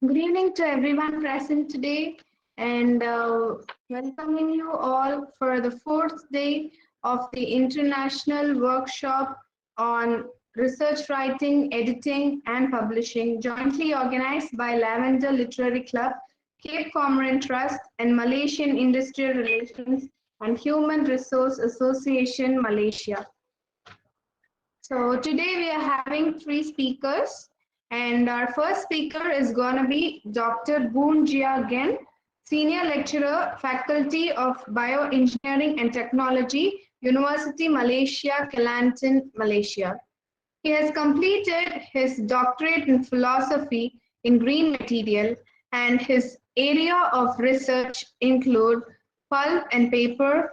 Good evening to everyone present today and welcoming you all for the fourth day of the International Workshop on Research Writing, Editing and Publishing, jointly organized by Lavender Literary Club, Cape Comorin Trust and Malaysian Industrial Relations and Human Resource Association, Malaysia. So today we are having three speakers, and our first speaker is going to be Dr. Boon Jia Gen, Senior Lecturer, Faculty of Bioengineering and Technology, University Malaysia, Kelantan, Malaysia. He has completed his doctorate in philosophy in green material, and his area of research include pulp and paper,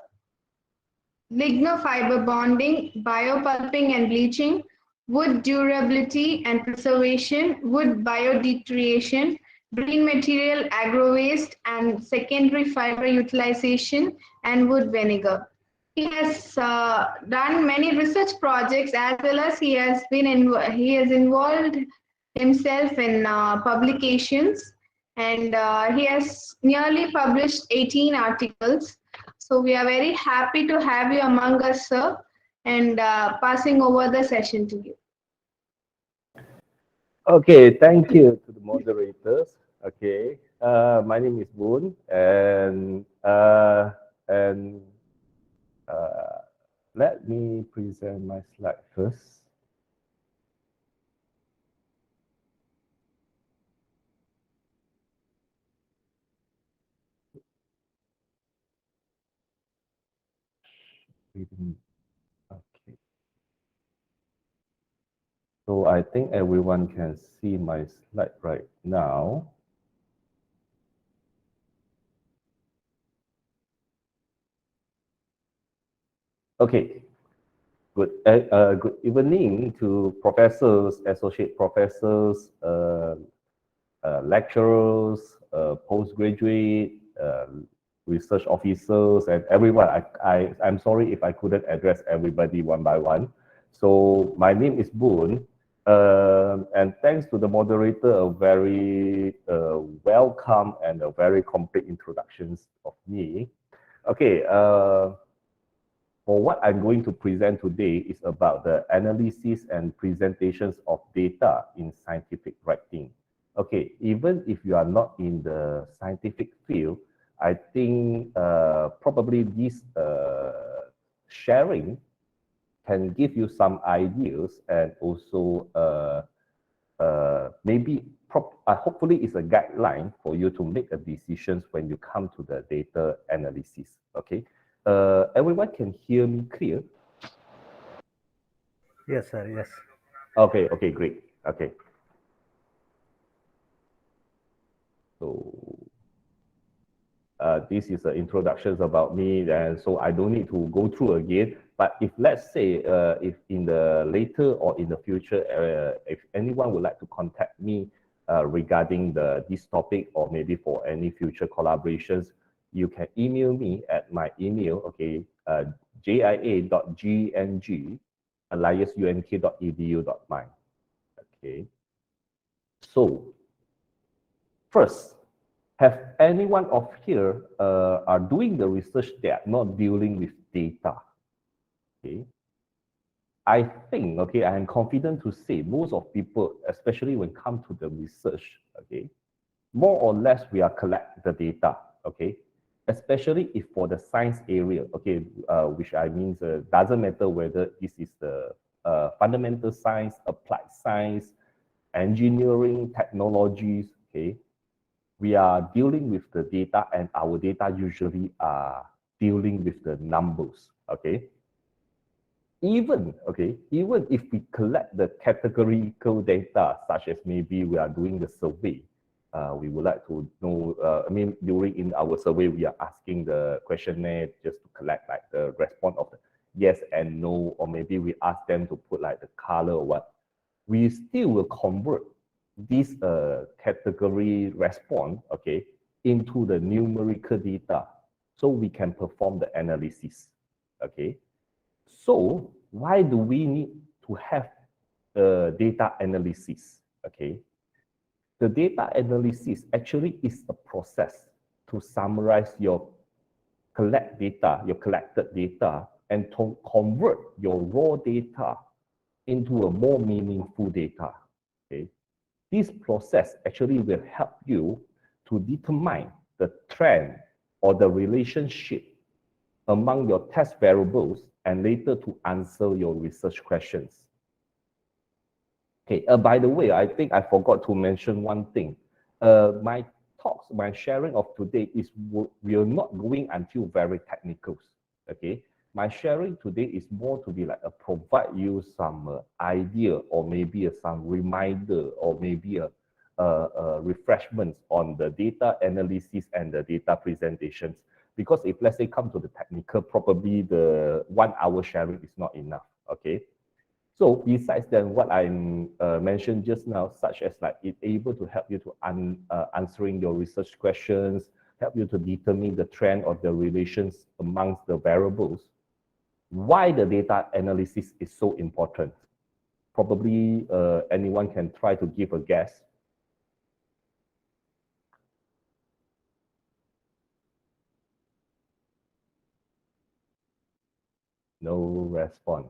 lignofiber bonding, biopulping and bleaching, wood durability and preservation, wood biodeterioration, green material agro-waste and secondary fiber utilization, and wood vinegar. He has done many research projects as well as he has involved himself in publications, and he has nearly published 18 articles. So we are very happy to have you among us, sir, and passing over the session to you. Okay, thank you to the moderators. Okay, my name is Boon, and let me present my slide first. Okay, so I think everyone can see my slide right now. Okay, good evening to professors, associate professors, lecturers, postgraduate, research officers, and everyone. I'm sorry if I couldn't address everybody one by one. So my name is Boon, and thanks to the moderator, a very welcome and a very complete introductions of me. Okay, for what I'm going to present today is about the analysis and presentations of data in scientific writing. Okay, even if you are not in the scientific field, I think probably this sharing can give you some ideas and also maybe hopefully it's a guideline for you to make a decisions when you come to the data analysis. Okay, everyone can hear me clear? Yes, sir. Yes. Okay, okay, great. Okay. So this is the introductions about me, and so I don't need to go through again. But if let's say if in the later or in the future, if anyone would like to contact me regarding this topic or maybe for any future collaborations, you can email me at my email, okay, jia.gng@liasunk.edu.my. Okay. So first, have anyone of here are doing the research they are not dealing with data? Okay. I think, okay, I am confident to say most of people, especially when come to the research, okay, more or less we are collect the data, okay, especially if for the science area, okay, which I mean doesn't matter whether this is the fundamental science, applied science, engineering, technologies, okay, we are dealing with the data and our data usually are dealing with the numbers, okay? Even if we collect the categorical data, such as maybe we are doing the survey, we would like to know, during in our survey, we are asking the questionnaire just to collect like the response of the yes and no, or maybe we ask them to put like the color or what. We still will convert this category response, okay, into the numerical data so we can perform the analysis, okay? So why do we need to have data analysis, okay? the data analysis actually is a process to summarize your collected data, and to convert your raw data into a more meaningful data. Okay? This process actually will help you to determine the trend or the relationship among your test variables and later to answer your research questions. Okay, by the way, I think I forgot to mention one thing. My sharing of today is we are not going until very technicals. Okay, my sharing today is more to be like provide you some idea or maybe some reminder or maybe a refreshments on the data analysis and the data presentations. Because if let's say come to the technical, probably the 1 hour sharing is not enough. Okay. So besides then, what I mentioned just now, such as like it able to help you to answering your research questions, help you to determine the trend or the relations amongst the variables. Why the data analysis is so important? Probably anyone can try to give a guess. No response.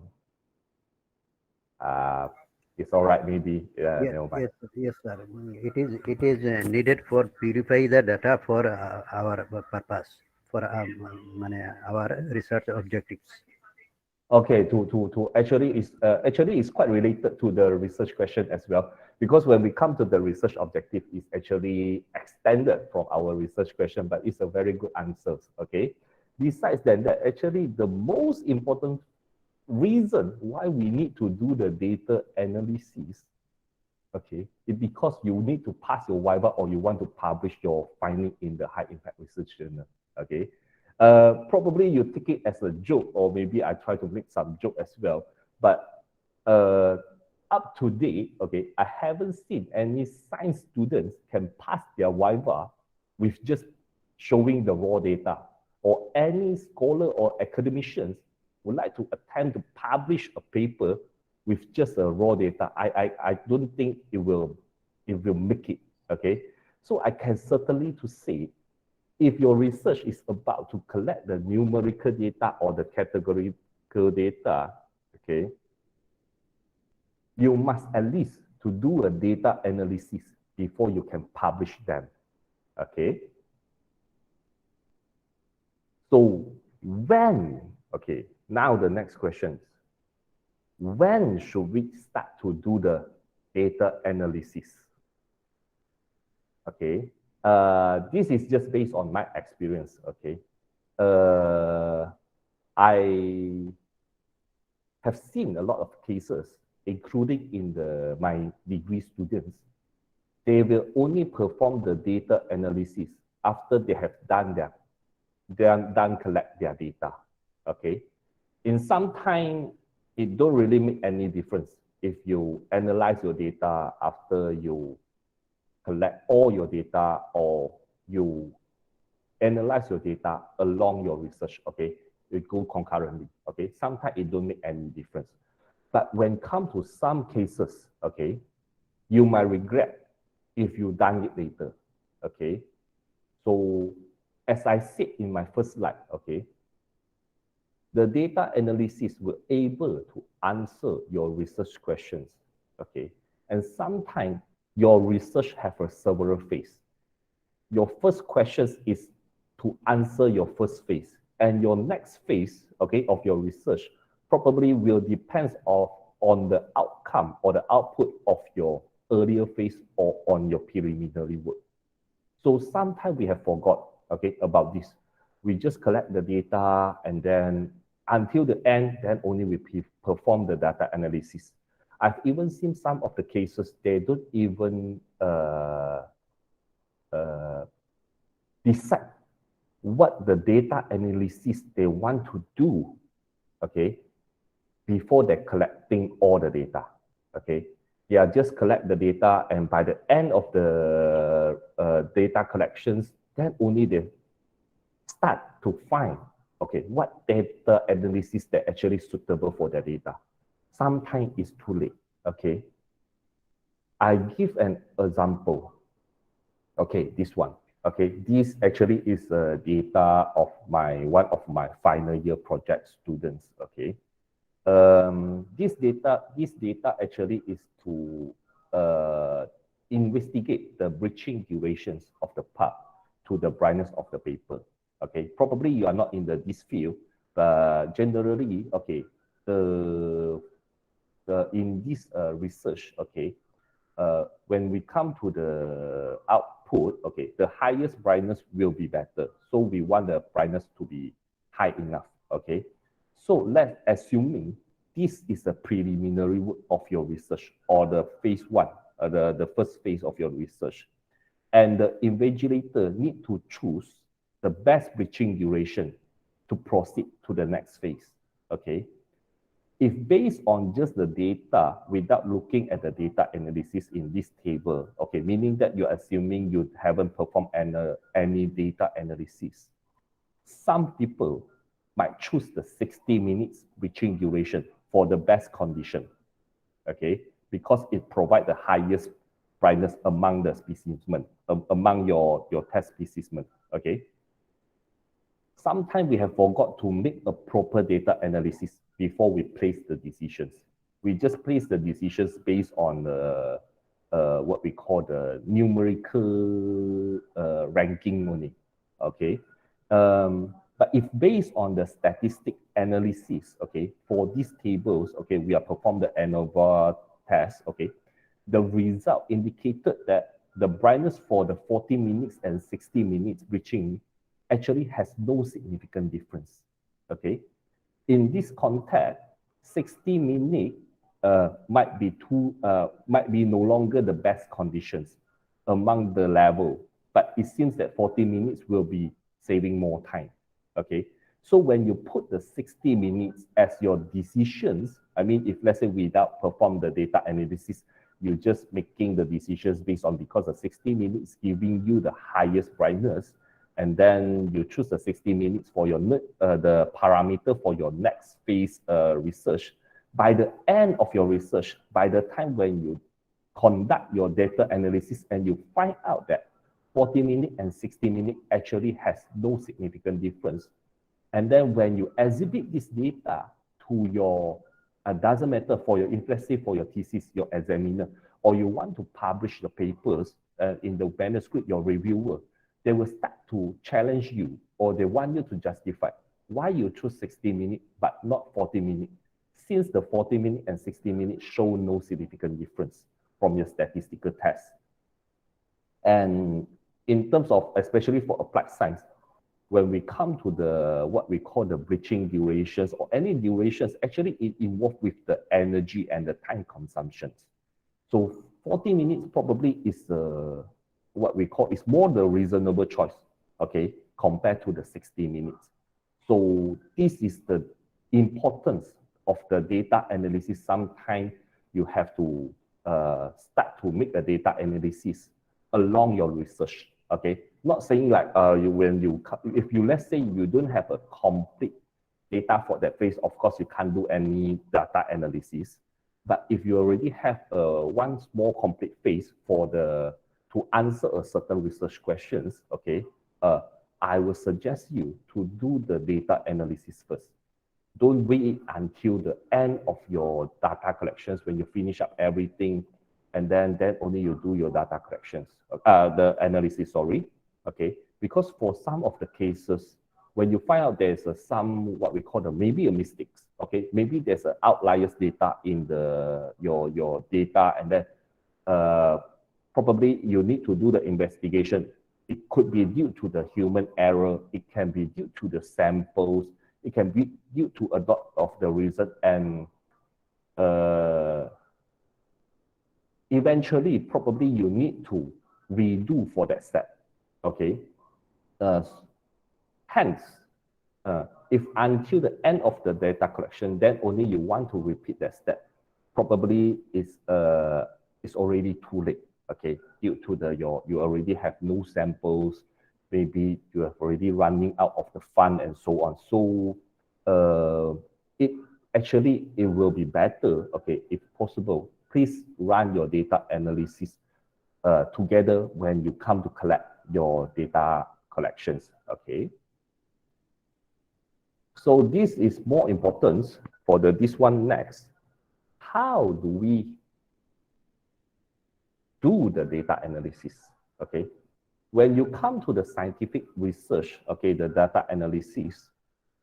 It's all right, maybe. Yes, Never mind. yes, sir. It is needed for purify the data for our purpose, for our research objectives. Okay, to actually it's quite related to the research question as well, because when we come to the research objective, it's actually extended from our research question, but it's a very good answer. Okay. Besides that, actually the most important reason why we need to do the data analysis, okay, is because you need to pass your Viva or you want to publish your finding in the high impact research journal. Okay. Probably you take it as a joke, or maybe I try to make some joke as well. But up to date, okay, I haven't seen any science students can pass their Viva with just showing the raw data, or any scholar or academicians would like to attempt to publish a paper with just a raw data. I don't think it will make it. Okay, so I can certainly to say, if your research is about to collect the numerical data or the categorical data, okay, you must at least to do a data analysis before you can publish them, okay? So when, okay, now the next question, when should we start to do the data analysis? Okay, this is just based on my experience, okay? I have seen a lot of cases, including in my degree students. They will only perform the data analysis after they have collect their data, okay? In some time, it don't really make any difference if you analyze your data after you collect all your data, or you analyze your data along your research, okay? It go concurrently, okay? Sometimes it don't make any difference. But when come to some cases, okay, you might regret if you done it later, okay? So as I said in my first slide, okay, the data analysis will able to answer your research questions, okay? And sometimes your research have a several phase. Your first question is to answer your first phase, and your next phase, okay, of your research probably will depend on the outcome or the output of your earlier phase or on your preliminary work. So sometimes we have forgot, okay, about this. We just collect the data, and then until the end, then only we perform the data analysis. I've even seen some of the cases, they don't even decide what the data analysis they want to do, okay, before they're collecting all the data, okay? They are just collect the data, and by the end of the data collections, then only they start to find, okay, what data analysis that actually suitable for the data. Sometimes it's too late, okay? I give an example. Okay, this one. Okay, this actually is data of one of my final year project students. Okay, this data actually is to investigate the breaching durations of the pulp to the brightness of the paper. Okay, probably you are not in this field, but generally, okay, in this research, okay, when we come to the output, okay, the highest brightness will be better. So we want the brightness to be high enough, okay? So let's assuming this is a preliminary work of your research or the phase one, the first phase of your research. And the invigilator need to choose the best breaching duration to proceed to the next phase, okay? If based on just the data without looking at the data analysis in this table, okay, meaning that you're assuming you haven't performed any data analysis, some people might choose the 60 minutes breaching duration for the best condition, okay, because it provides the highest brightness among the specimen, among your test specimen, okay. Sometimes we have forgot to make a proper data analysis before we place the decisions. We just place the decisions based on what we call the numerical ranking only, okay? But if based on the statistic analysis, okay, for these tables, okay, we have performed the ANOVA test, okay, the result indicated that the brightness for the 40 minutes and 60 minutes breaching actually has no significant difference, okay? In this context, 60 minutes might be no longer the best conditions among the level, but it seems that 40 minutes will be saving more time, okay? So when you put the 60 minutes as your decisions, I mean, if let's say without perform the data analysis, you're just making the decisions based on because the 60 minutes giving you the highest brightness, and then you choose the 60 minutes for your the parameter for your next phase research. By the end of your research, by the time when you conduct your data analysis and you find out that 40 minutes and 60 minutes actually has no significant difference. And then when you exhibit this data to your, doesn't matter for your, if let's say for your thesis, your examiner, or you want to publish the papers in the manuscript, your reviewer, they will start to challenge you, or they want you to justify why you choose 60 minutes but not 40 minutes, since the 40 minutes and 60 minutes show no significant difference from your statistical test. And in terms of, especially for applied science, when we come to the what we call the breaching durations or any durations, actually it involves with the energy and the time consumptions. So 40 minutes probably is what we call is more the reasonable choice, okay, compared to the 60 minutes. So this is the importance of the data analysis. Sometimes you have to start to make the data analysis along your research, okay? Not saying like if you, let's say you don't have a complete data for that phase, of course you can't do any data analysis. But if you already have one small complete phase for to answer a certain research questions, okay, I will suggest you to do the data analysis first. Don't wait until the end of your data collections when you finish up everything, and then only you do your data collections, the analysis, sorry, okay? Because for some of the cases, when you find out there's some, what we call maybe a mistakes, okay? Maybe there's an outliers data in your data, and then probably you need to do the investigation. It could be due to the human error. It can be due to the samples. It can be due to a lot of the reason, and eventually, probably you need to redo for that step, okay? Hence, if until the end of the data collection, then only you want to repeat that step, probably it's already too late, okay? Due to you already have no samples, maybe you have already running out of the fund and so on. So it will be better, okay, if possible, please run your data analysis together when you come to collect your data collections, okay? So this is more important for this one next. How do we do the data analysis, okay? When you come to the scientific research, okay, the data analysis,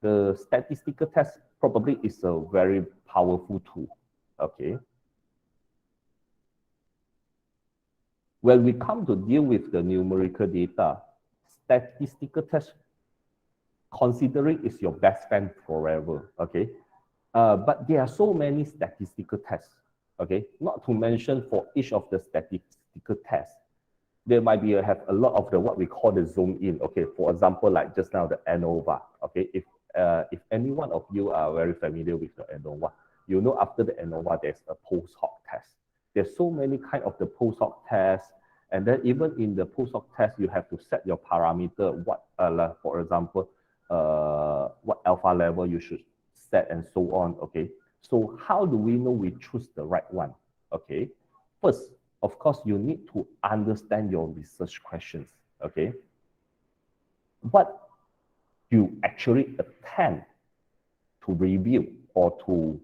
the statistical test probably is a very powerful tool, okay? When we come to deal with the numerical data, statistical test, considering is your best friend forever, okay? But there are so many statistical tests, okay? Not to mention for each of the statistical tests, there might be have a lot of the what we call the zoom in, okay? For example, like just now the ANOVA, okay? If any one of you are very familiar with the ANOVA, you know after the ANOVA, there's a post hoc test. There's so many kind of the post hoc tests, and then even in the post hoc test, you have to set your parameter, what, for example, what alpha level you should set and so on, okay? So how do we know we choose the right one, okay? First, of course, you need to understand your research questions, okay? What you actually attempt to review or to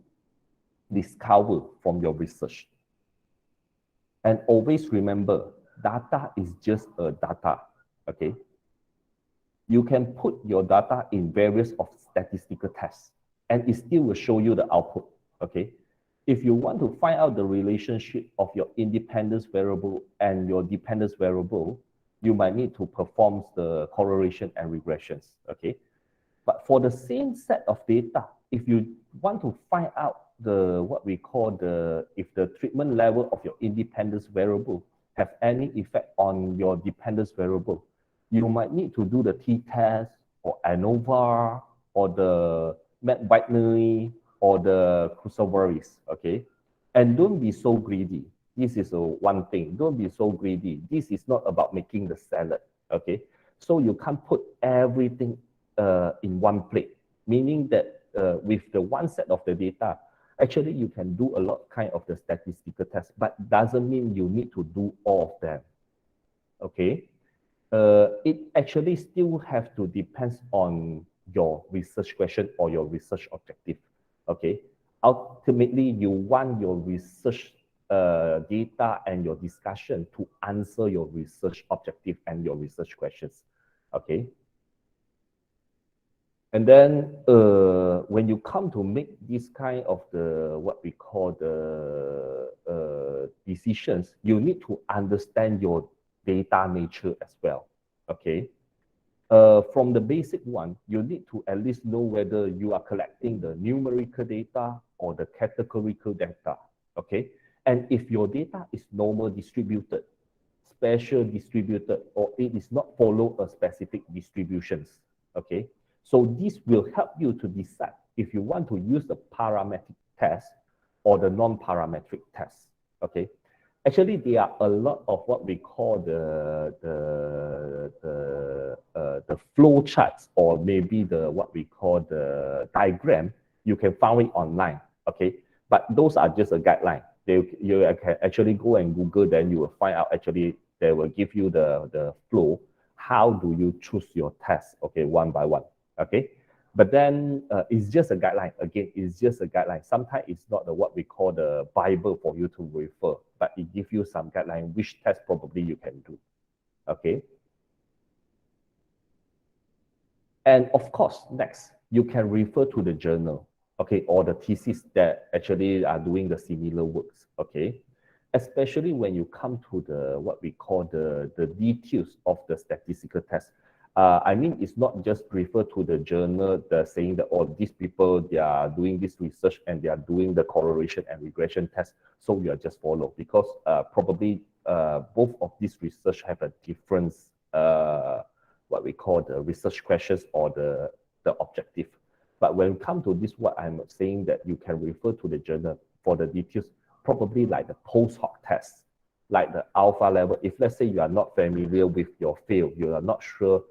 discover from your research. And always remember, data is just a data, okay? You can put your data in various of statistical tests, and it still will show you the output, okay? If you want to find out the relationship of your independence variable and your dependence variable, you might need to perform the correlation and regressions, okay? But for the same set of data, if you want to find out what we call if the treatment level of your independence variable have any effect on your dependence variable, you might need to do the t-test or ANOVA or the binary or the crucivaries, okay? And don't be so greedy. This is one thing. Don't be so greedy. This is not about making the salad, okay? So you can't put everything in one plate, meaning that with the one set of the data, actually you can do a lot kind of the statistical tests, but doesn't mean you need to do all of them, okay? It actually still have to depends on your research question or your research objective, okay? Ultimately, you want your research data and your discussion to answer your research objective and your research questions, okay? And then when you come to make this kind of what we call the decisions, you need to understand your data nature as well, okay? From the basic one, you need to at least know whether you are collecting the numerical data or the categorical data, okay? And if your data is normal distributed, special distributed, or it is not follow a specific distributions, okay? So this will help you to decide if you want to use the parametric test or the non-parametric test, okay? Actually, there are a lot of what we call the flow charts, or maybe what we call the diagram. You can find it online, okay? But those are just a guideline. You can actually go and Google, then you will find out actually they will give you the flow. How do you choose your test, okay, one by one, okay? But then it's just a guideline. Again, it's just a guideline. Sometimes it's not what we call the Bible for you to refer, but it gives you some guideline which test probably you can do, okay? And of course, next, you can refer to the journal, okay, or the thesis that actually are doing the similar works, okay? Especially when you come to what we call the details of the statistical test. I mean, it's not just refer to the journal that saying that, oh, these people, they are doing this research and they are doing the correlation and regression test, so you are just follow, because probably both of these research have a different what we call the research questions or the objective. But when it comes to this, what I'm saying that you can refer to the journal for the details, probably like the post hoc test, like the alpha level. If let's say you are not familiar with your field, you are not sure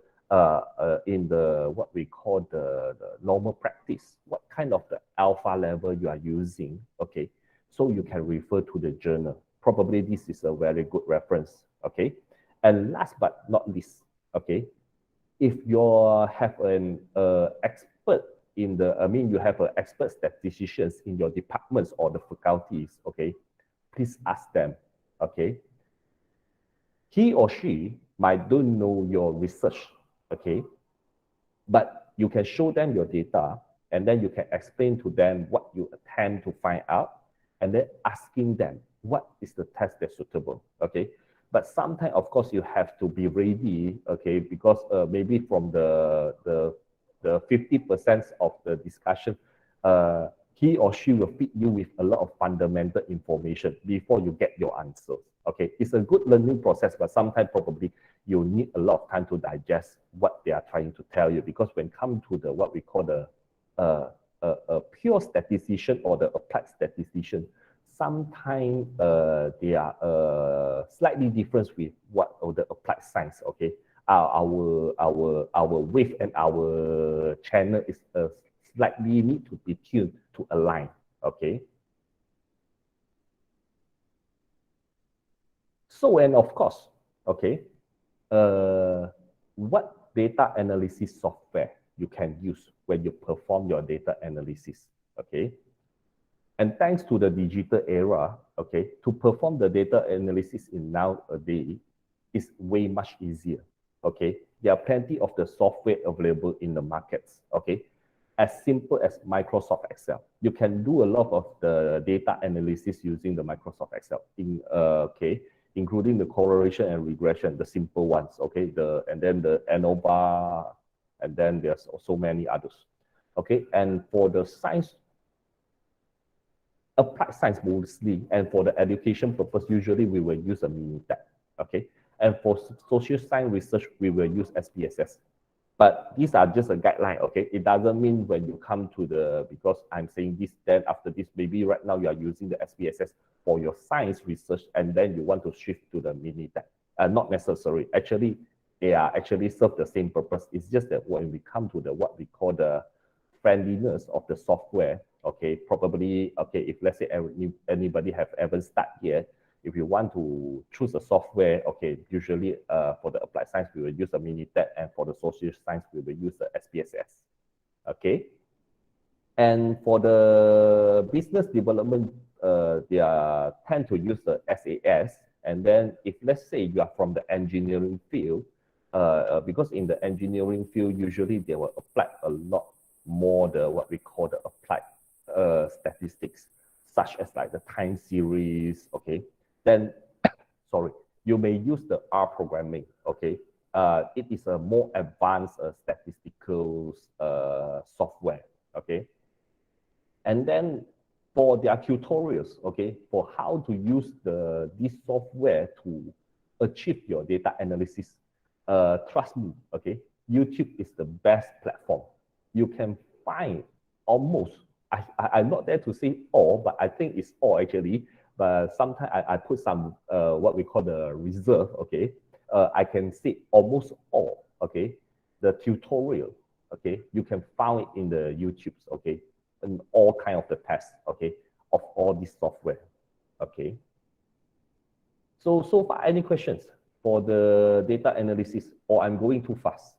in what we call the normal practice, what kind of the alpha level you are using, okay? So you can refer to the journal. Probably this is a very good reference, Okay. And last but not least, okay, if you have an expert in the, I mean, you have an expert statisticians in your departments or the faculties, okay, please ask them, okay. He or she might don't know your research, okay, but you can show them your data and then you can explain to them what you attempt to find out and then asking them what is the test that's suitable, okay. But sometimes, of course, you have to be ready, okay, because maybe from the 50% of the discussion, he or she will feed you with a lot of fundamental information before you get your answers. Okay, it's a good learning process, but sometimes probably you need a lot of time to digest what they are trying to tell you. Because when come to the what we call the pure statistician or the applied statistician, sometimes they are slightly different with what the applied science. Okay, our wave and our channel is slightly need to be tuned to align. Okay. So, and of course, okay, what data analysis software you can use when you perform your data analysis, okay? And thanks to the digital era, okay, to perform the data analysis in nowadays is way much easier, okay? There are plenty of the software available in the markets, okay? As simple as Microsoft Excel. You can do a lot of the data analysis using the Microsoft Excel, okay, including the correlation and regression, the simple ones, okay, and then the ANOVA, and then there's so many others, okay? And for the science, applied science mostly, and for the education purpose, usually we will use a Minitab, okay? And for social science research, we will use SPSS. But these are just a guideline, okay? It doesn't mean when you come to the, because I'm saying this, then after this, maybe right now you are using the SPSS for your science research, and then you want to shift to the Minitab. Not necessary. Actually, they are actually serve the same purpose. It's just that when we come to the what we call the friendliness of the software, okay, probably, okay, if let's say anybody have ever started yet, if you want to choose a software, okay, usually for the applied science, we will use a Minitab, and for the social science, we will use the SPSS, okay? And for the business development, they tend to use the SAS. And then if let's say you are from the engineering field, because in the engineering field, usually they will apply a lot more the what we call the applied statistics, such as like the time series, okay? Then, sorry, you may use the R programming, okay? It is a more advanced statistical software, okay? And then for their tutorials, okay, for how to use this software to achieve your data analysis, trust me, okay, YouTube is the best platform. You can find almost, I'm not there to say all, but I think it's all actually, but sometimes I put some, what we call the reserve, okay, I can say almost all, okay, the tutorial, okay, you can find it in the YouTubes, okay, and all kind of the tests, okay, of all this software, okay. So far, any questions for the data analysis, or I'm going too fast?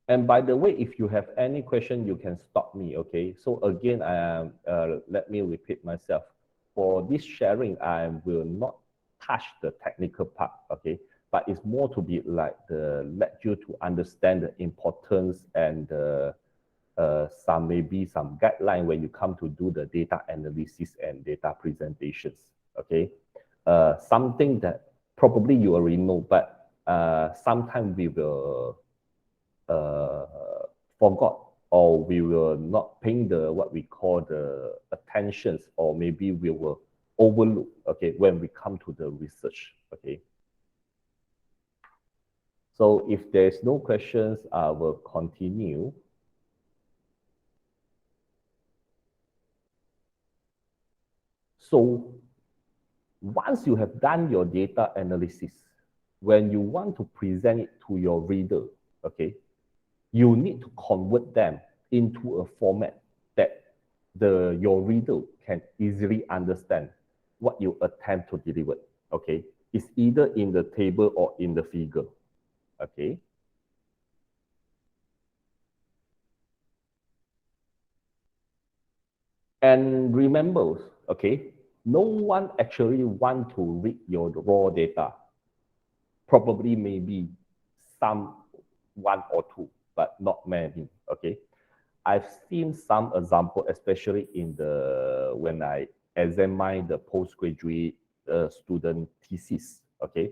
And by the way, if you have any question, you can stop me, okay? So again, let me repeat myself. For this sharing, I will not touch the technical part, okay? But it's more to be like let you to understand the importance and maybe some guideline when you come to do the data analysis and data presentations, okay? Something that probably you already know, but sometimes we will uh, forgot, or we will not paying the what we call the attentions, or maybe we will overlook, okay, when we come to the research, okay. So if there's no questions, I will continue. So once you have done your data analysis, when you want to present it to your reader, okay, you need to convert them into a format that your reader can easily understand what you attempt to deliver, okay? It's either in the table or in the figure, okay? And remember, okay, no one actually want to read your raw data. Probably maybe some, one or two, but not many, okay? I've seen some example, especially in when I examine the postgraduate student thesis, okay?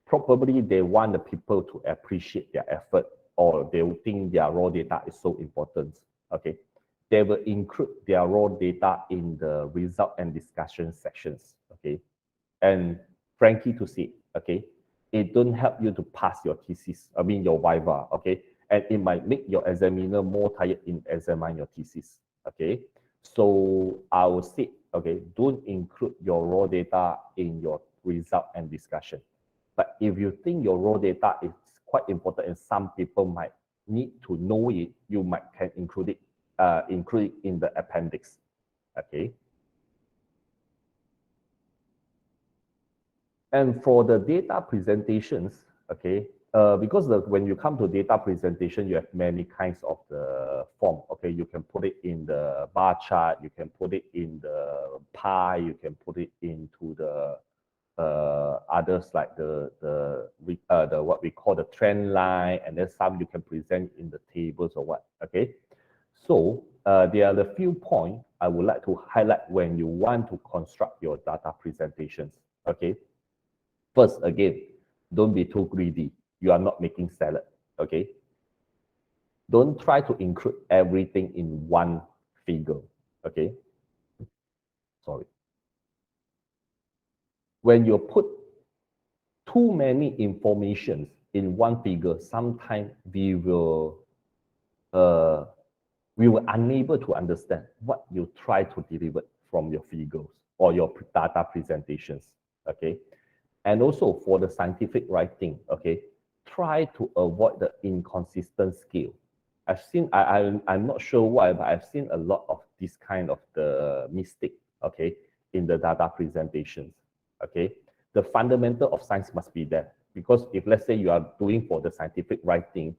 Probably they want the people to appreciate their effort, or they will think their raw data is so important, okay? They will include their raw data in the result and discussion sections, okay? And frankly to say, okay, it don't help you to pass your thesis, I mean your viva, okay? And it might make your examiner more tired in examine your thesis, okay? So I would say, okay, don't include your raw data in your result and discussion. But if you think your raw data is quite important and some people might need to know it, you can include it in the appendix, okay? And for the data presentations, okay, because when you come to data presentation, you have many kinds of the form, okay? You can put it in the bar chart, you can put it in the pie, you can put it into the others like the what we call the trend line, and then some you can present in the tables or what, okay? So there are the few points I would like to highlight when you want to construct your data presentations, okay? First, again, don't be too greedy. You are not making salad, okay? Don't try to include everything in one figure, okay? Sorry. When you put too many informations in one figure, sometimes we will unable to understand what you try to deliver from your figures or your data presentations, okay? And also for the scientific writing, okay, try to avoid the inconsistent scale. I'm not sure why, but I've seen a lot of this kind of the mistake, okay, in the data presentations, okay. The fundamental of science must be there, because if let's say you are doing for the scientific writing,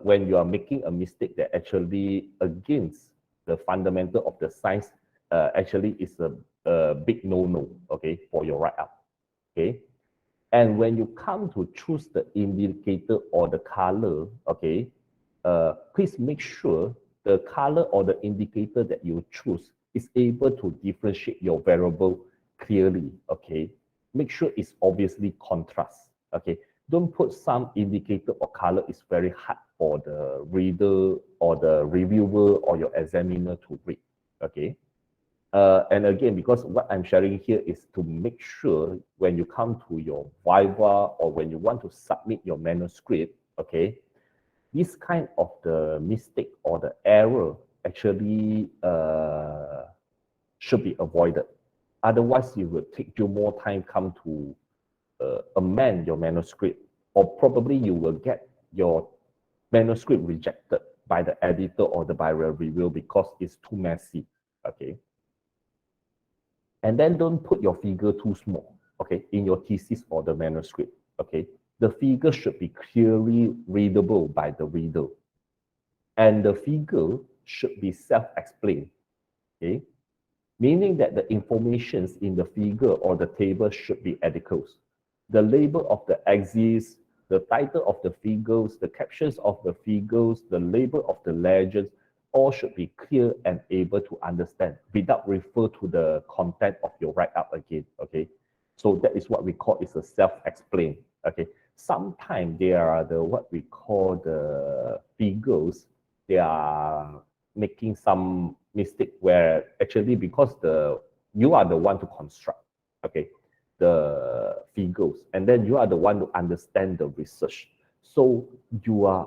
when you are making a mistake that actually against the fundamental of the science, actually is a big no-no, okay, for your write-up, okay. And when you come to choose the indicator or the color, okay, please make sure the color or the indicator that you choose is able to differentiate your variable clearly, okay. Make sure it's obviously contrast, okay. Don't put some indicator or color is very hard for the reader or the reviewer or your examiner to read, okay. And again, because what I'm sharing here is to make sure when you come to your viva or when you want to submit your manuscript, okay, this kind of the mistake or the error actually should be avoided. Otherwise, it will take you more time come to amend your manuscript, or probably you will get your manuscript rejected by the editor or by the reviewer because it's too messy, okay. And then don't put your figure too small, okay, in your thesis or the manuscript, okay. The figure should be clearly readable by the reader. And the figure should be self-explained, okay. Meaning that the informations in the figure or the table should be adequate. The label of the axis, the title of the figures, the captions of the figures, the label of the legends, all should be clear and able to understand without refer to the content of your write-up again, okay? So that is what we call is a self-explain, okay? Sometimes there are what we call the figures, they are making some mistake where actually because you are the one to construct, okay, the figures, and then you are the one to understand the research. So you are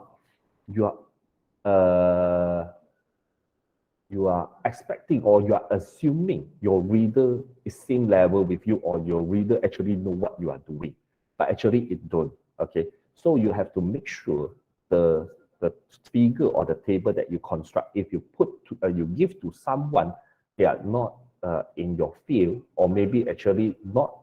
expecting or you are assuming your reader is same level with you, or your reader actually know what you are doing. but actually it don't, okay? So you have to make sure the figure or the table that you construct, if you you give to someone, they are not in your field, or maybe actually not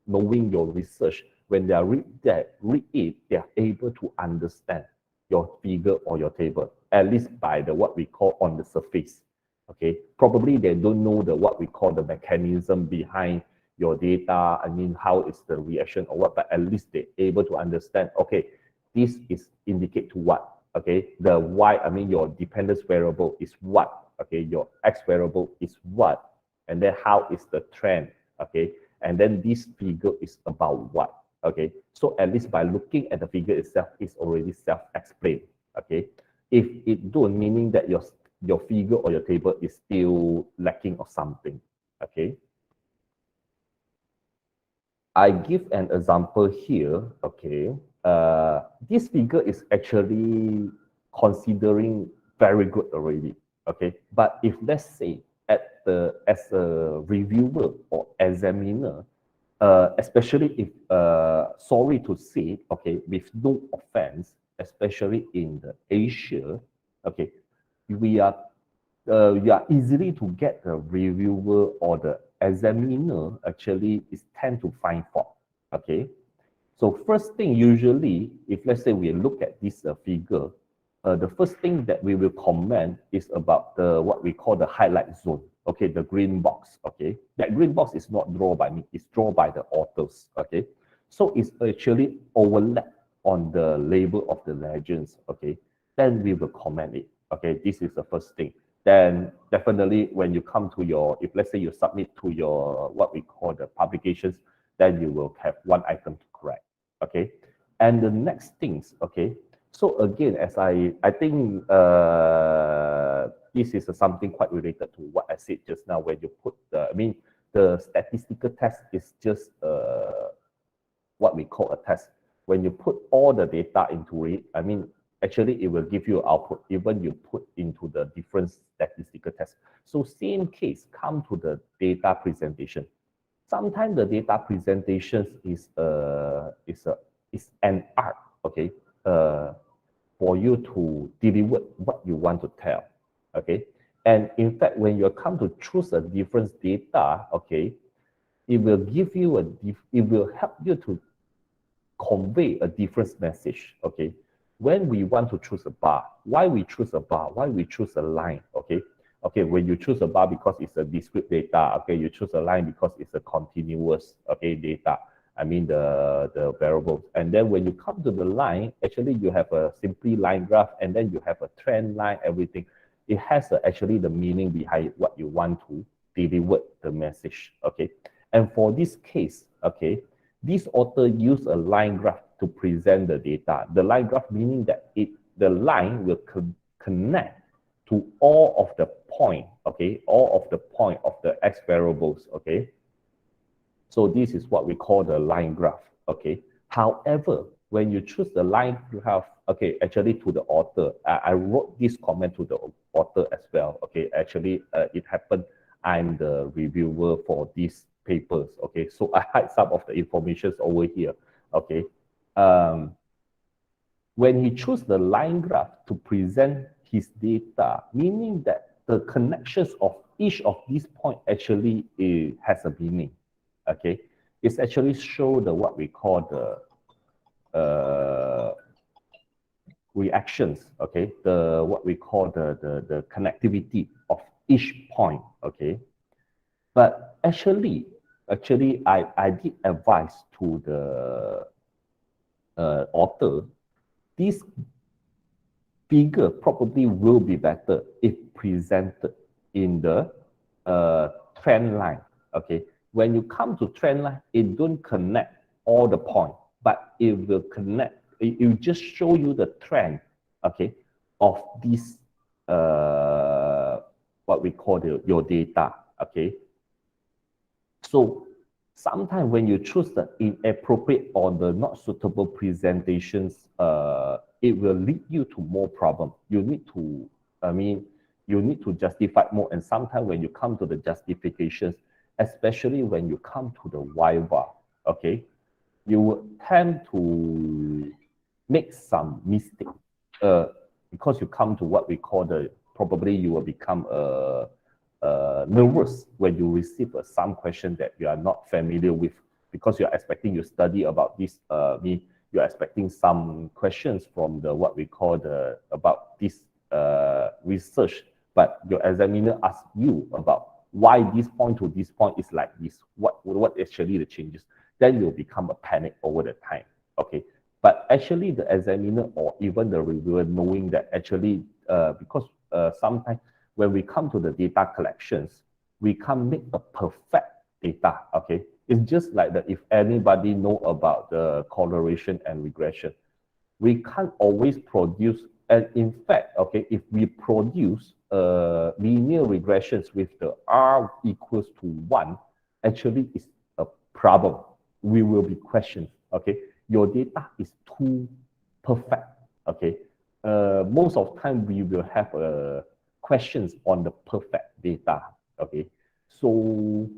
knowing your research, when they read it, they are able to understand your figure or your table, at least by the what we call on the surface. Okay, probably they don't know the what we call the mechanism behind your data. I mean, how is the reaction or what, but at least they're able to understand, okay, this is indicate to what, okay, the y, I mean, your dependence variable is what, okay, your x variable is what, and then how is the trend, okay, and then this figure is about what, okay. So at least by looking at the figure itself, it's already self-explained, okay. If it don't, meaning that your figure or your table is still lacking of something, okay. I give an example here, okay. This figure is actually considering very good already, okay. But if let's say as a reviewer or examiner, especially if, sorry to say, okay, with no offense, especially in the Asia, okay, we are you are easily to get the reviewer or the examiner actually is tend to find fault. Okay, so first thing, usually, if let's say we look at this figure, the first thing that we will comment is about the what we call the highlight zone. Okay, the green box. Okay, that green box is not drawn by me; it's drawn by the authors. Okay, so it's actually overlap on the label of the legends. Okay, then we will comment it. Okay, this is the first thing. Then definitely when you come to your, if let's say you submit to your what we call the publications, then you will have one item to correct. Okay, and the next things, okay, so again, as I think this is something quite related to what I said just now, when you put the, I mean, the statistical test is just what we call a test. When you put all the data into it, I mean, actually it will give you output, even you put into the different statistical tests. So same case, come to the data presentation. Sometimes the data presentations is an art, okay, for you to deliver what you want to tell, okay. And in fact, when you come to choose a different data, okay, it will give you it will help you to convey a different message, okay. When we want to choose a bar, why we choose a bar, why we choose a line, okay. Okay, when you choose a bar because it's a discrete data, okay, you choose a line because it's a continuous, okay, data. I mean the variables. And then when you come to the line, actually you have a simply line graph, and then you have a trend line, everything. It has actually the meaning behind what you want to deliver the message, okay. And for this case, okay, this author used a line graph to present the data. The line graph meaning that the line will connect to all of the point, okay, all of the point of the x variables, okay. So this is what we call the line graph, okay. However, when you choose the line graph, okay, actually to the author, I wrote this comment to the author as well, okay. Actually, it happened, I'm the reviewer for these papers, okay. So I hide some of the information over here, okay. When he chose the line graph to present his data, meaning that the connections of each of these points actually has a meaning, okay. It's actually show the what we call the reactions, okay, the what we call the connectivity of each point, okay. But actually I did advise to the author, this figure probably will be better if presented in the trend line, okay. When you come to trend line, it don't connect all the point, but it will connect, it will just show you the trend, okay, of this what we call your data, okay. So sometimes when you choose the inappropriate or the not suitable presentations, it will lead you to more problem. You need to, I mean, you need to justify more. And sometimes when you come to the justifications, especially when you come to the Viva, okay, you would tend to make some mistake because you come to what we call probably you will become nervous when you receive some question that you are not familiar with, because you're expecting you study about this, you're expecting some questions from what we call about this research, but your examiner asks you about why this point to this point is like this, what actually the changes, then you'll become a panic over the time, okay? But actually the examiner or even the reviewer knowing that actually, because sometimes when we come to the data collections, we can't make a perfect data, okay? It's just like that if anybody know about the correlation and regression, we can't always produce, and in fact, okay, if we produce linear regressions with the R equals to 1, actually it's a problem. We will be questioned, okay? Your data is too perfect, okay? Most of the time we will have questions on the perfect data, okay? So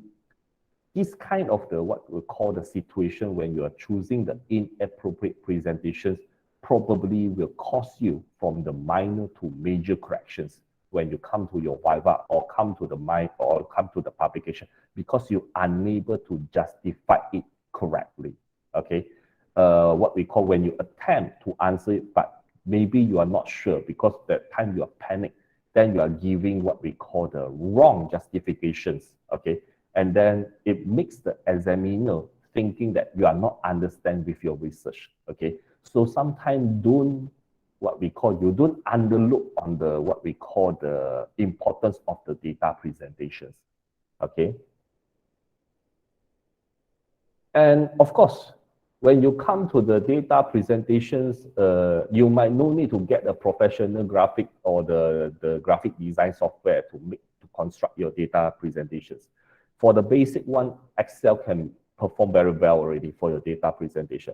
this kind of what we call the situation when you are choosing the inappropriate presentations probably will cost you from the minor to major corrections when you come to your viva or come to the publication, because you're unable to justify it correctly, okay? What we call when you attempt to answer it, but maybe you are not sure because that time you are panicked, then you are giving what we call the wrong justifications, okay? And then it makes the examiner thinking that you are not understand with your research, okay? So sometimes you don't underlook on what we call the importance of the data presentations, okay? And of course, when you come to the data presentations, you might no need to get a professional graphic or the graphic design software to construct your data presentations. For the basic one, Excel can perform very well already for your data presentation.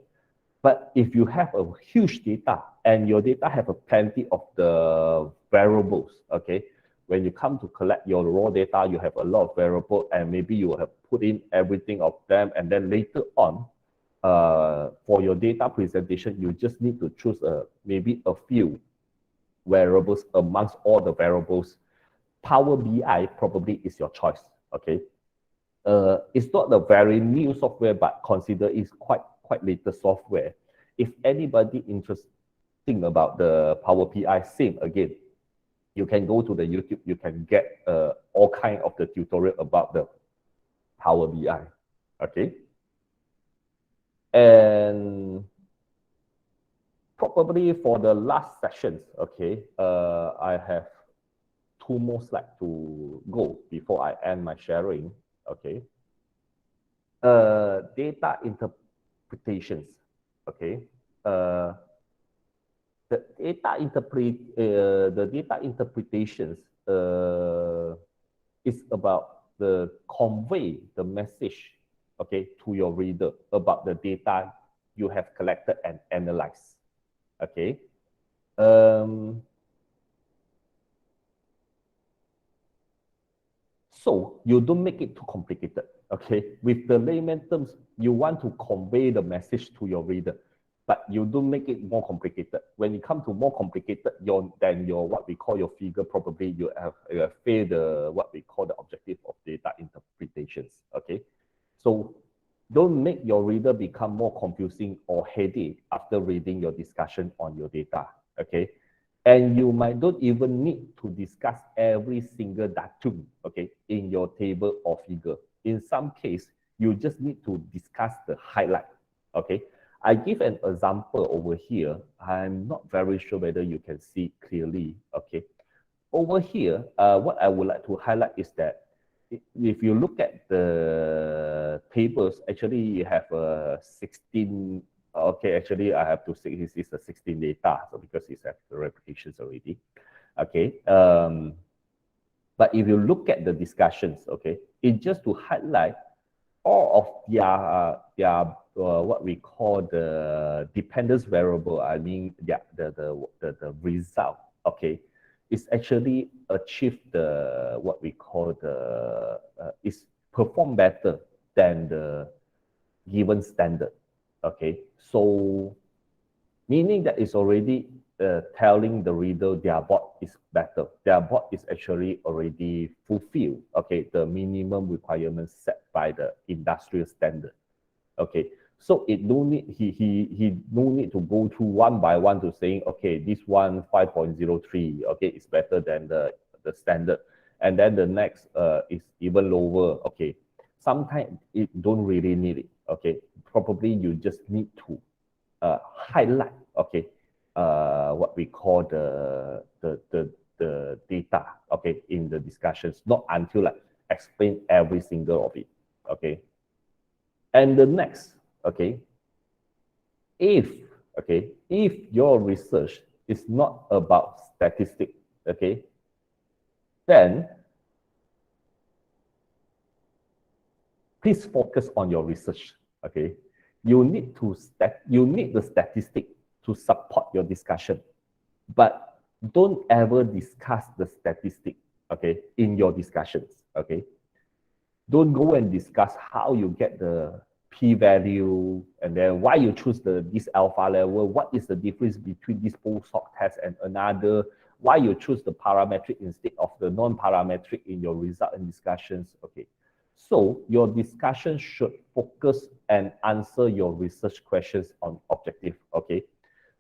But if you have a huge data and your data have a plenty of the variables, okay, when you come to collect your raw data, you have a lot of variables and maybe you have put in everything of them, and then later on, for your data presentation, you just need to choose maybe a few variables amongst all the variables. Power BI probably is your choice, okay? It's not a very new software, but consider it's quite latest software. If anybody interesting about the Power BI, same again, you can go to the YouTube, you can get all kind of the tutorial about the Power BI, okay? And probably for the last sessions, okay, I have 2 more slides to go before I end my sharing, okay? Data interpretations, okay? The data interpretations is about the convey the message, okay, to your reader about the data you have collected and analyzed, okay? So you don't make it too complicated, okay? With the layman terms, you want to convey the message to your reader, but you don't make it more complicated. When it comes to more complicated, then your what we call your figure, probably you have failed what we call the objective of data interpretations, okay? So don't make your reader become more confusing or headache after reading your discussion on your data, okay? And you might don't even need to discuss every single datum, okay, in your table or figure. In some case, you just need to discuss the highlight, okay? I give an example over here. I'm not very sure whether you can see clearly, okay? Over here, what I would like to highlight is that if you look at the tables, actually you have 16. Okay, actually I have to say this is a 16 data, so because it's have the repetitions already. Okay, but if you look at the discussions, okay, it's just to highlight all of their what we call the dependence variable. I mean, the result. Okay, is actually achieve the what we call the is perform better than the given standard. Okay, so meaning that it's already telling the reader their board is better. Their board is actually already fulfilled, okay, the minimum requirements set by the industrial standard. Okay, so it no need he no need to go through one by one to saying, okay, this one 5.03, okay, it's better than the standard, and then the next is even lower. Okay, sometimes it don't really need it. Okay, probably you just need to highlight, okay, what we call the data, okay, in the discussions, not until like explain every single of it. Okay, and the next, okay, if your research is not about statistics, okay, then please focus on your research. Okay, you need the statistic to support your discussion, but don't ever discuss the statistic, okay, in your discussions. Okay, don't go and discuss how you get the p-value and then why you choose this alpha level, what is the difference between this post-hoc test and another, why you choose the parametric instead of the non-parametric in your result and discussions. Okay, so your discussion should focus and answer your research questions on objective. Okay,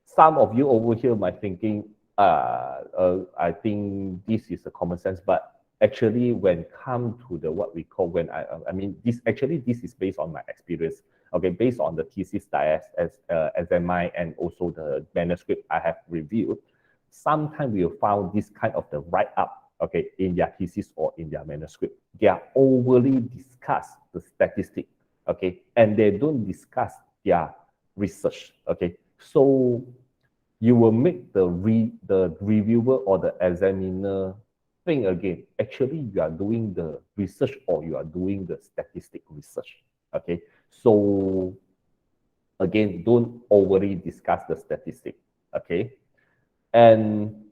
some of you over here might thinking, I think this is a common sense, but actually when come to the what we call I mean this is based on my experience. Okay, based on the thesis that as SMI and also the manuscript I have reviewed. Sometimes we will found this kind of the write up, okay, in their thesis or in their manuscript. They are overly discuss the statistic, okay, and they don't discuss their research. Okay, so you will make the reviewer or the examiner think again, actually you are doing the research or you are doing the statistic research. Okay, so again, don't overly discuss the statistic. Okay, and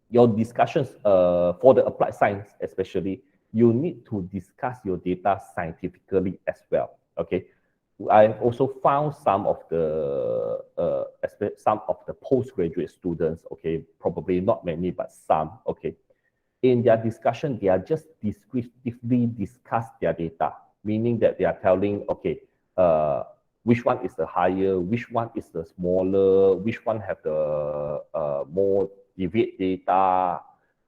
your discussions for the applied science especially, you need to discuss your data scientifically as well. Okay, I've also found some of the postgraduate students, okay, probably not many, but some, okay, in their discussion, they are just descriptively discuss their data, meaning that they are telling, okay, which one is the higher, which one is the smaller, which one have the more deviate data,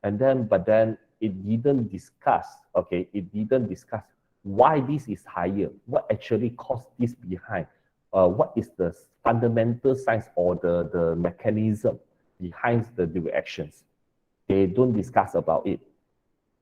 but then it didn't discuss, okay, it didn't discuss why this is higher, what actually caused this behind, what is the fundamental science or the mechanism behind the reactions. They don't discuss about it.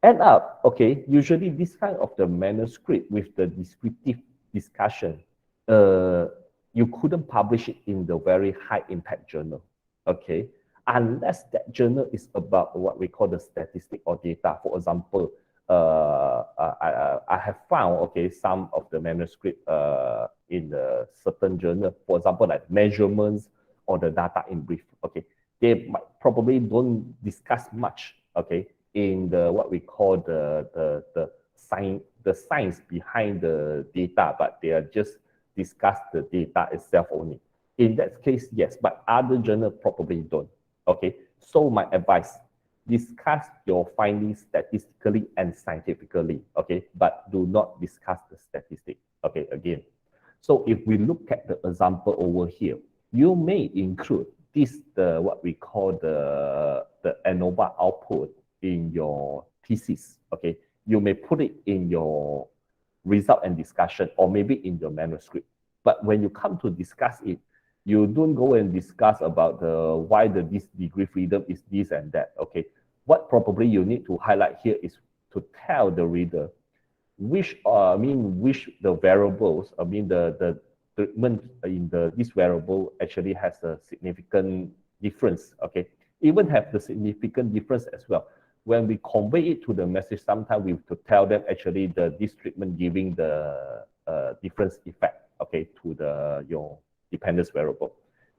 End up, okay, usually this kind of the manuscript with the descriptive discussion, you couldn't publish it in the very high impact journal, okay, unless that journal is about what we call the statistic or data. For example, I have found, okay, some of the manuscript in the certain journal, for example, like measurements or the data in brief, okay, they might probably don't discuss much, okay, in the what we call the science behind the data, but they are just discuss the data itself only. In that case, yes, but other journals probably don't. Okay, so my advice, discuss your findings statistically and scientifically, okay, but do not discuss the statistic. Okay, again. So if we look at the example over here, you may include this, what we call the ANOVA output in your thesis, okay. You may put it in your result and discussion, or maybe in your manuscript. But when you come to discuss it, you don't go and discuss about why this degree freedom is this and that, okay. What probably you need to highlight here is to tell the reader which the variables, the treatment in this variable actually has a significant difference, okay. Even have the significant difference as well. When we convey it to the message, sometimes we have to tell them actually this treatment giving the difference effect, okay, to your dependence variable.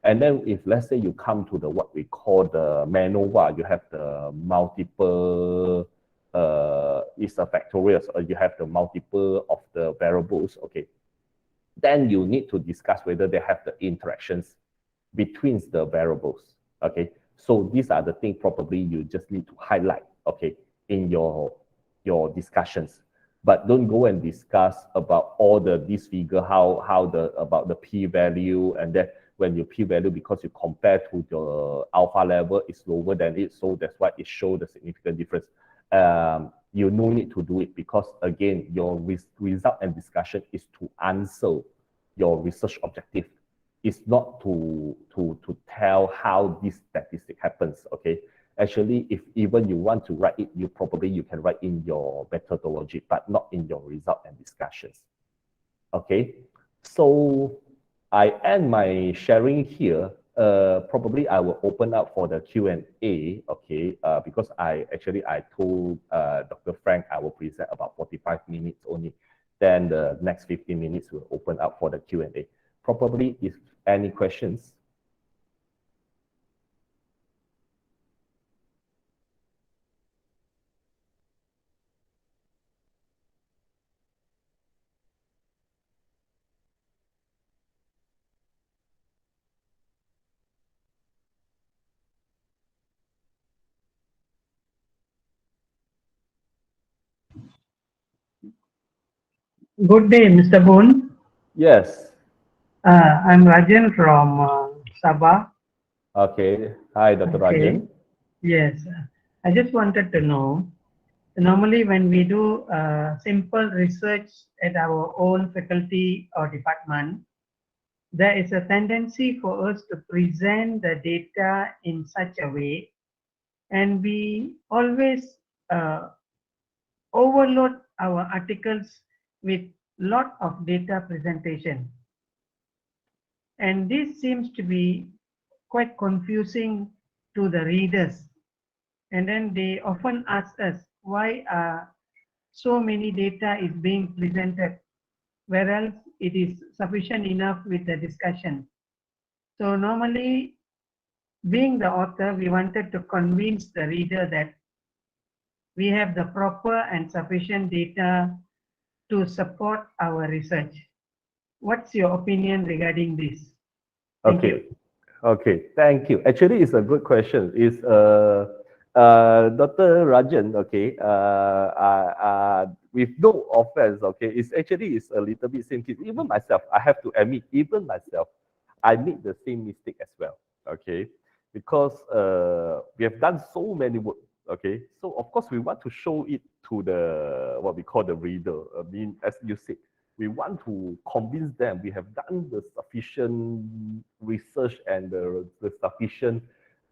And then if let's say you come to the what we call the MANOVA, you have the multiple, it's a factorial, so you have the multiple of the variables, okay. then you need to discuss whether they have the interactions between the variables. Okay, so these are the things probably you just need to highlight, okay, in your discussions. But don't go and discuss about all this figure, about the p-value, and then when your p-value, because you compare to the alpha level, is lower than it, so that's why it shows the significant difference. You no need to do it, because again, your result and discussion is to answer your research objective. It's not to tell how this statistic happens, okay? Actually, if even you want to write it, you can write in your methodology, but not in your result and discussions. Okay, so I end my sharing here. Probably I will open up for the Q&A, okay, because I told Dr. Frank I will present about 45 minutes only. Then the next 15 minutes will open up for the Q&A. Probably if any questions. Good day, Mr. Boone. Yes. I'm Rajan from Sabah. Okay. Hi, Dr. Rajan. Yes. I just wanted to know, normally when we do simple research at our own faculty or department, there is a tendency for us to present the data in such a way, and we always overload our articles with lot of data presentation. And this seems to be quite confusing to the readers. And then they often ask us why so many data is being presented, whereas it is sufficient enough with the discussion. So normally, being the author, we wanted to convince the reader that we have the proper and sufficient data to support our research. What's your opinion regarding this? Thank you. Okay, thank you. Actually, it's a good question. It's Dr. Rajan, okay, with no offense, okay, it's a little bit same case. Even myself, I have to admit, even myself, I make the same mistake as well, okay, because we have done so many work, okay, so of course we want to show it to the, what we call the reader. I mean, as you said, we want to convince them we have done the sufficient research and the sufficient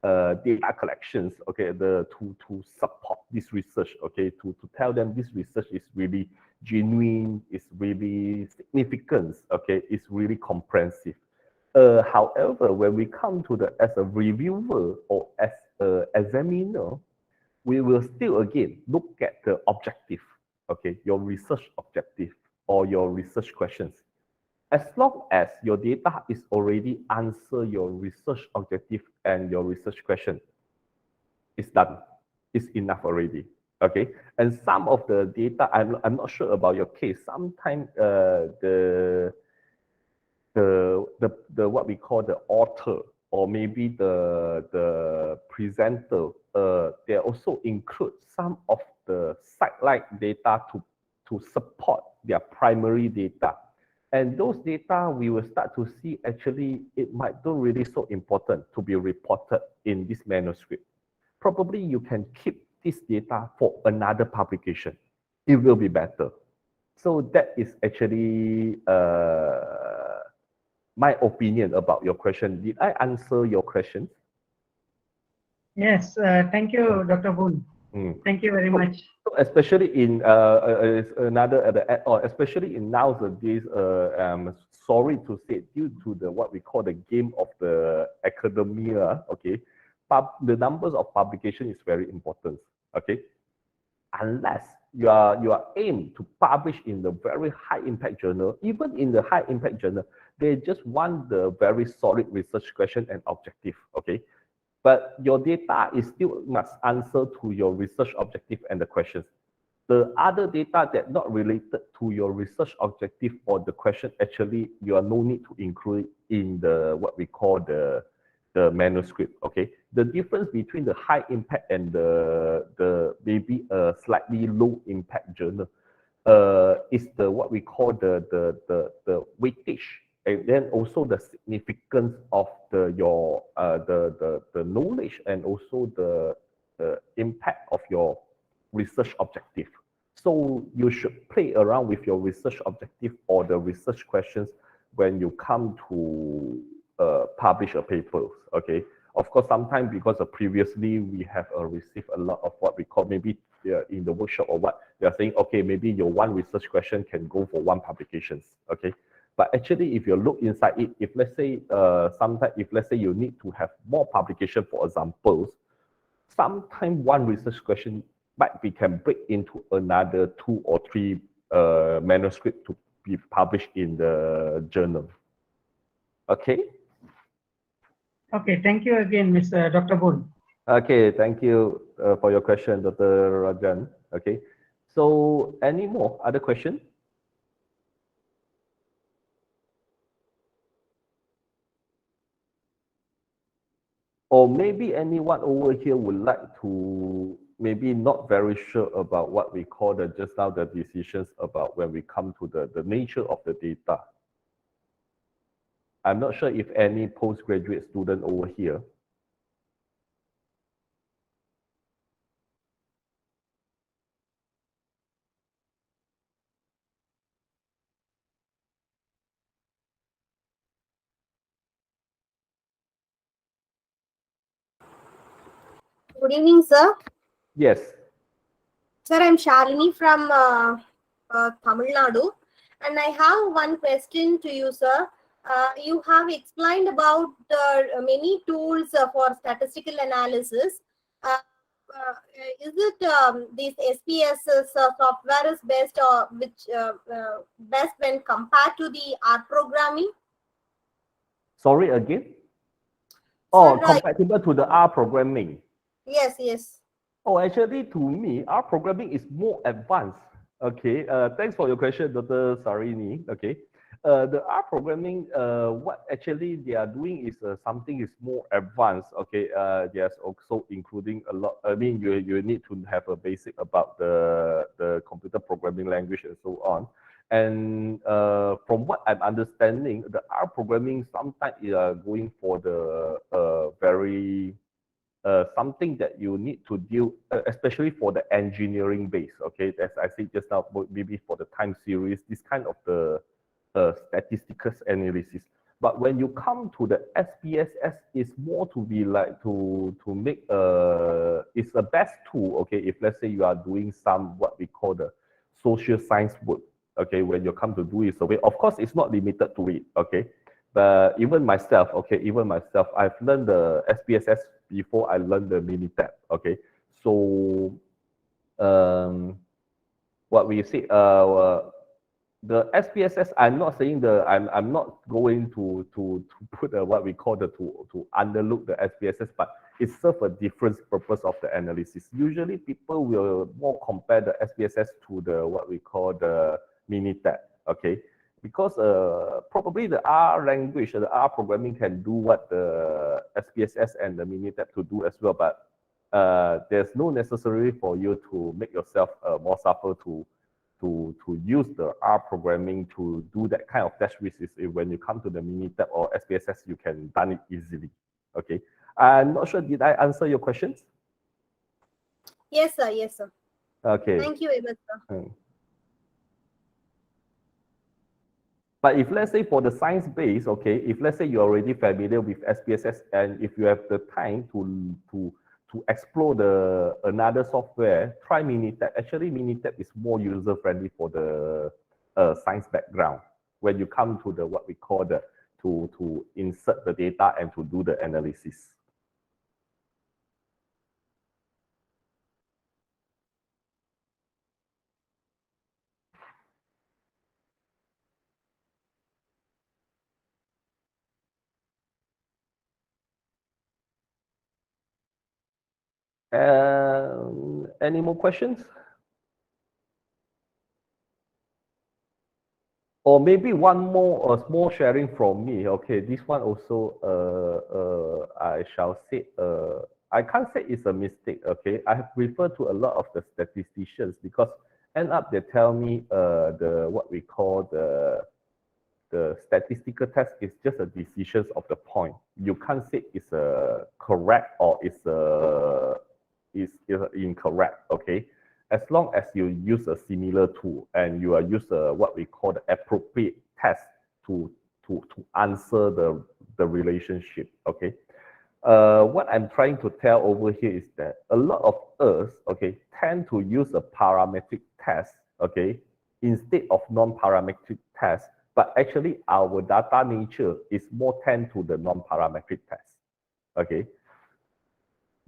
data collections, okay, to support this research, okay, to tell them this research is really genuine, is really significant, okay, it's really comprehensive. However, when we come to as a reviewer or as an examiner, we will still again look at the objective, okay, your research objective or your research questions. As long as your data is already answer your research objective and your research question, it's done. It's enough already. Okay. And some of the data, I'm not sure about your case. Sometimes the what we call the author or maybe the presenter, they also include some of the sideline data to support their primary data. And those data, we will start to see actually it might not really so important to be reported in this manuscript. Probably you can keep this data for another publication. It will be better. So that is actually my opinion about your question. Did I answer your question? Yes, thank you, Dr. Boone. Thank you very much. So especially in another add-on, especially in nowadays, sorry to say, due to the what we call the game of the academia, okay, the numbers of publication is very important, okay. Unless you are aimed to publish in the very high impact journal, even in the high impact journal, they just want the very solid research question and objective, okay. But your data is still must answer to your research objective and the questions. The other data that not related to your research objective or the question, actually, you are no need to include in the what we call the manuscript. Okay, the difference between the high impact and the maybe a slightly low impact journal is the what we call the weightage, and then also the significance of the knowledge, and also the impact of your research objective. So you should play around with your research objective or the research questions when you come to publish a paper. Okay. Of course, sometimes because of previously we have received a lot of what we call maybe in the workshop or what they are saying, okay, maybe your one research question can go for one publications. Okay. But actually, if you look inside it, if let's say sometimes if let's say you need to have more publication, for examples, sometimes one research question might be can break into another 2 or 3 manuscript to be published in the journal. Okay. Okay, thank you again, Mr. Dr. Boon. Okay, thank you for your question, Dr. Rajan. Okay, so any more other question? Or maybe anyone over here would like to maybe not very sure about what we call the just now the decisions about when we come to the nature of the data. I'm not sure if any postgraduate student over here. Good evening, sir. Yes. Sir, I'm Shalini from Tamil Nadu, and I have one question to you, sir. You have explained about many tools for statistical analysis. Is it this SPSS software is best, or which best when compared to the R programming? Sorry again? Sir, Oh, compatible to the R programming. yes, yes. Oh, actually, to me, R programming is more advanced. Okay, thanks for your question, Dr. Sarini. Okay, the R programming, what actually they are doing is something is more advanced. Okay, there's also including a lot. I mean, you need to have a basic about the computer programming language and so on. And from what I'm understanding, the R programming sometimes is going for the very something that you need to deal, especially for the engineering base, okay? As I said just now, maybe for the time series, this kind of the statistical analysis. But when you come to the SPSS, it's more to be like to make it's the best tool, okay? If let's say you are doing some what we call the social science work, okay? When you come to do it survey, of course, it's not limited to it, okay? But even myself, okay, I've learned the SPSS before I learned the Minitab, okay? So, what we say, the SPSS, I'm not saying I'm not going to put what we call to underlook the SPSS, but it serves a different purpose of the analysis. Usually people will more compare the SPSS to the what we call the Minitab, okay? Because probably the R language, the R programming can do what the SPSS and the Minitab to do as well, but there's no necessary for you to make yourself more suffer to use the R programming to do that kind of test resist. When you come to the Minitab or SPSS, you can done it easily. Okay. I'm not sure, did I answer your questions? Yes, sir. Yes, sir. Okay. Thank you very much, sir. But if let's say for the science base, okay, if let's say you're already familiar with SPSS and if you have the time to explore the another software, try Minitab. Actually, Minitab is more user friendly for the science background. When you come to the what we call the to insert the data and to do the analysis. Any more questions? Or maybe one more small sharing from me. Okay, this one also I shall say I can't say it's a mistake. Okay, I have referred to a lot of the statisticians because end up they tell me the what we call the statistical test is just a decisions of the point. You can't say it's correct or is incorrect. Okay, as long as you use a similar tool and you are use what we call the appropriate test to answer the relationship. Okay. What I'm trying to tell over here is that a lot of us, okay, tend to use a parametric test, okay, instead of non-parametric test. But actually, our data nature is more tend to the non-parametric test, okay.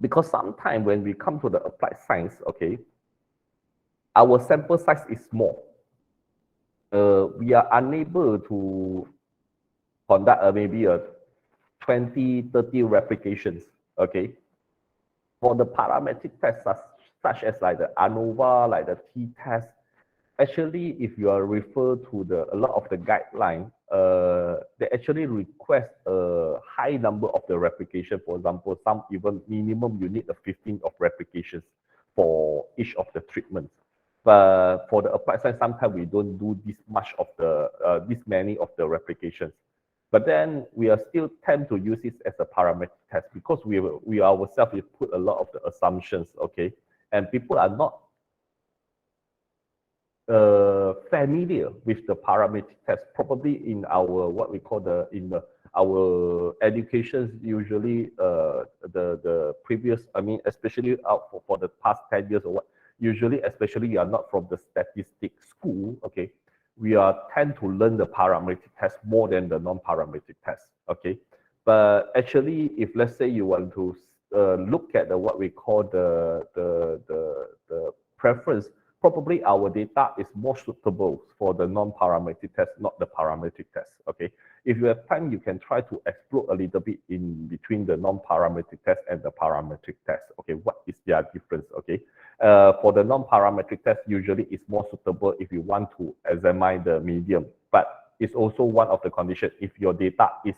Because sometimes when we come to the applied science, okay, our sample size is small. We are unable to conduct maybe a 20, 30 replications, okay? For the parametric tests such as like the ANOVA, like the t-test, actually, if you are referred to a lot of the guideline, they actually request a high number of the replication. For example, some even minimum you need a 15 of replications for each of the treatments. But for the applied science, sometimes we don't do this much of this many of the replications. But then we are still tend to use it as a parametric test because we ourselves we put a lot of the assumptions, okay, and people are not familiar with the parametric test. Probably in our what we call our educations usually the previous, I mean, especially out for the past 10 years or what, usually especially you are not from the statistics school, okay, we are tend to learn the parametric test more than the non-parametric test, okay. But actually, if let's say you want to look at what we call the preference, probably our data is more suitable for the non-parametric test, not the parametric test, okay. If you have time, you can try to explore a little bit in between the non-parametric test and the parametric test, okay. What is their difference, okay? For the non-parametric test, usually it's more suitable if you want to examine the medium, but it's also one of the conditions if your data is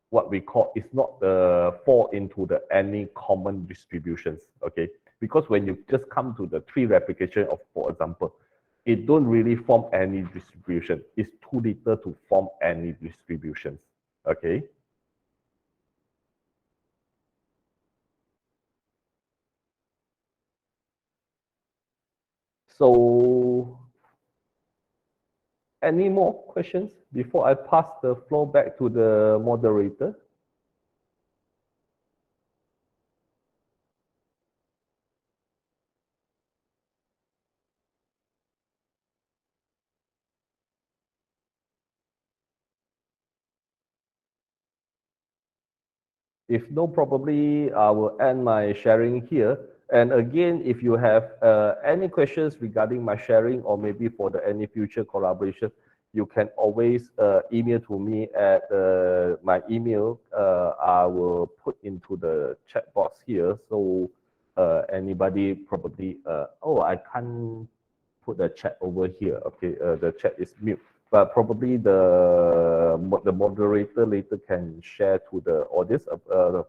what we call is not fall into the any common distributions, okay? Because when you just come to the 3 replication of, for example, it don't really form any distribution. It's too little to form any distributions, okay? So, any more questions before I pass the floor back to the moderator? If no, probably I will end my sharing here. And again, if you have any questions regarding my sharing or maybe for any future collaboration, you can always email to me at my email. I will put into the chat box here. So anybody probably, oh, I can't put the chat over here. Okay, the chat is mute. But probably the moderator later can share to the audience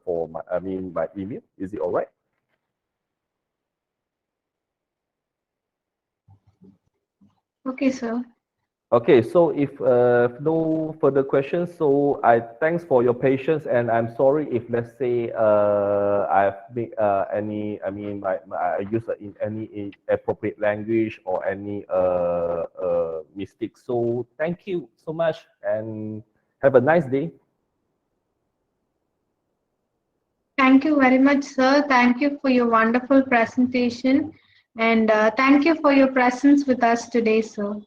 for my my email. Is it all right? Okay, sir. Okay, so if no further questions, so I thanks for your patience, and I'm sorry if let's say I've made any, I use in any appropriate language or any mistakes. So thank you so much, and have a nice day. Thank you very much, sir. Thank you for your wonderful presentation. And thank you for your presence with us today, sir.